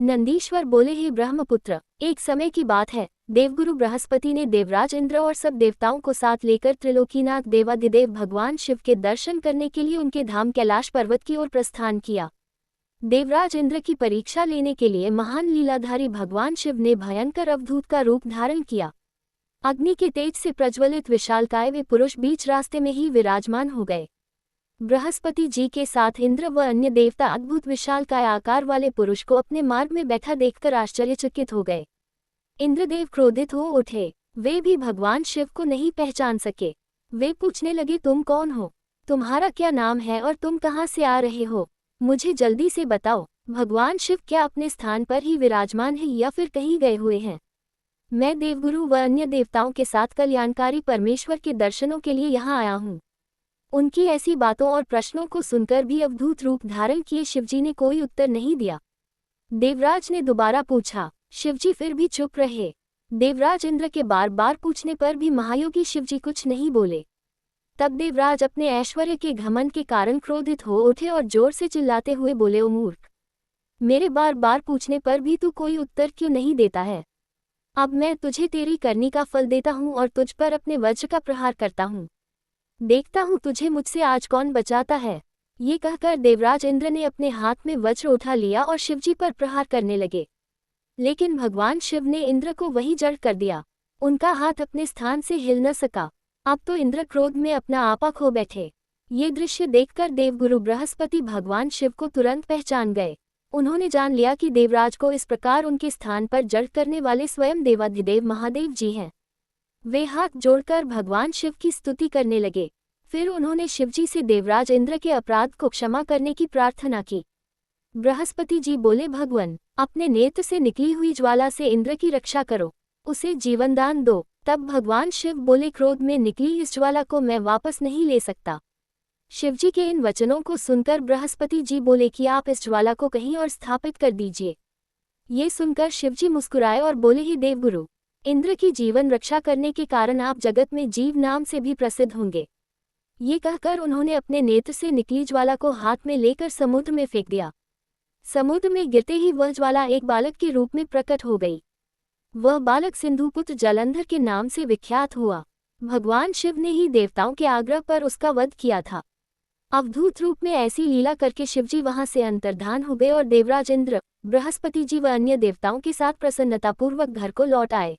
नंदीश्वर बोले, हे ब्रह्मपुत्र, एक समय की बात है, देवगुरु बृहस्पति ने देवराज इंद्र और सब देवताओं को साथ लेकर त्रिलोकीनाथ देवाधिदेव भगवान शिव के दर्शन करने के लिए उनके धाम कैलाश पर्वत की ओर प्रस्थान किया। देवराज इंद्र की परीक्षा लेने के लिए महान लीलाधारी भगवान शिव ने भयंकर अवधूत का रूप धारण किया। अग्नि के तेज से प्रज्वलित विशालकाय वे पुरुष बीच रास्ते में ही विराजमान हो गए। बृहस्पति जी के साथ इंद्र व अन्य देवता अद्भुत विशालकाय आकार वाले पुरुष को अपने मार्ग में बैठा देखकर आश्चर्यचकित हो गए। इंद्रदेव क्रोधित हो उठे, वे भी भगवान शिव को नहीं पहचान सके। वे पूछने लगे, तुम कौन हो, तुम्हारा क्या नाम है और तुम कहाँ से आ रहे हो, मुझे जल्दी से बताओ। भगवान शिव क्या अपने स्थान पर ही विराजमान है या फिर कहीं गए हुए हैं? मैं देवगुरु व अन्य देवताओं के साथ कल्याणकारी परमेश्वर के दर्शनों के लिए यहाँ आया हूँ। उनकी ऐसी बातों और प्रश्नों को सुनकर भी अवधूत रूप धारण किए शिवजी ने कोई उत्तर नहीं दिया। देवराज ने दोबारा पूछा, शिवजी फिर भी चुप रहे। देवराज इंद्र के बार बार पूछने पर भी महायोगी शिवजी कुछ नहीं बोले। तब देवराज अपने ऐश्वर्य के घमंड के कारण क्रोधित हो उठे और जोर से चिल्लाते हुए बोले, ओ मूर्ख, मेरे बार बार पूछने पर भी तू कोई उत्तर क्यों नहीं देता है? अब मैं तुझे तेरी करनी का फल देता हूँ और तुझ पर अपने वज्र का प्रहार करता हूँ। देखता हूँ तुझे मुझसे आज कौन बचाता है। ये कहकर देवराज इंद्र ने अपने हाथ में वज्र उठा लिया और शिवजी पर प्रहार करने लगे। लेकिन भगवान शिव ने इंद्र को वहीं जड़ कर दिया। उनका हाथ अपने स्थान से हिल न सका। अब तो इंद्र क्रोध में अपना आपा खो बैठे। ये दृश्य देखकर देवगुरु बृहस्पति भगवान शिव को तुरंत पहचान गए। उन्होंने जान लिया कि देवराज को इस प्रकार उनके स्थान पर जड़ करने वाले स्वयं देवाधिदेव महादेव जी हैं। वे हाथ जोड़कर भगवान शिव की स्तुति करने लगे। फिर उन्होंने शिवजी से देवराज इंद्र के अपराध को क्षमा करने की प्रार्थना की। बृहस्पति जी बोले, भगवान, अपने नेत्र से निकली हुई ज्वाला से इंद्र की रक्षा करो, उसे जीवनदान दो। तब भगवान शिव बोले, क्रोध में निकली इस ज्वाला को मैं वापस नहीं ले सकता। शिवजी के इन वचनों को सुनकर बृहस्पति जी बोले कि आप इस ज्वाला को कहीं और स्थापित कर दीजिए। ये सुनकर शिवजी मुस्कुराए और बोले, ही देवगुरु, इंद्र की जीवन रक्षा करने के कारण आप जगत में जीव नाम से भी प्रसिद्ध होंगे। ये कहकर उन्होंने अपने नेत्र से निकली ज्वाला को हाथ में लेकर समुद्र में फेंक दिया। समुद्र में गिरते ही वह ज्वाला एक बालक के रूप में प्रकट हो गई। वह बालक सिंधुपुत्र जलंधर के नाम से विख्यात हुआ। भगवान शिव ने ही देवताओं के आग्रह पर उसका वध किया था। अवधूत रूप में ऐसी लीला करके शिवजी वहां से अंतर्धान हो गए और देवराज इंद्र, बृहस्पति जी व अन्य देवताओं के साथ प्रसन्नतापूर्वक घर को लौट आए।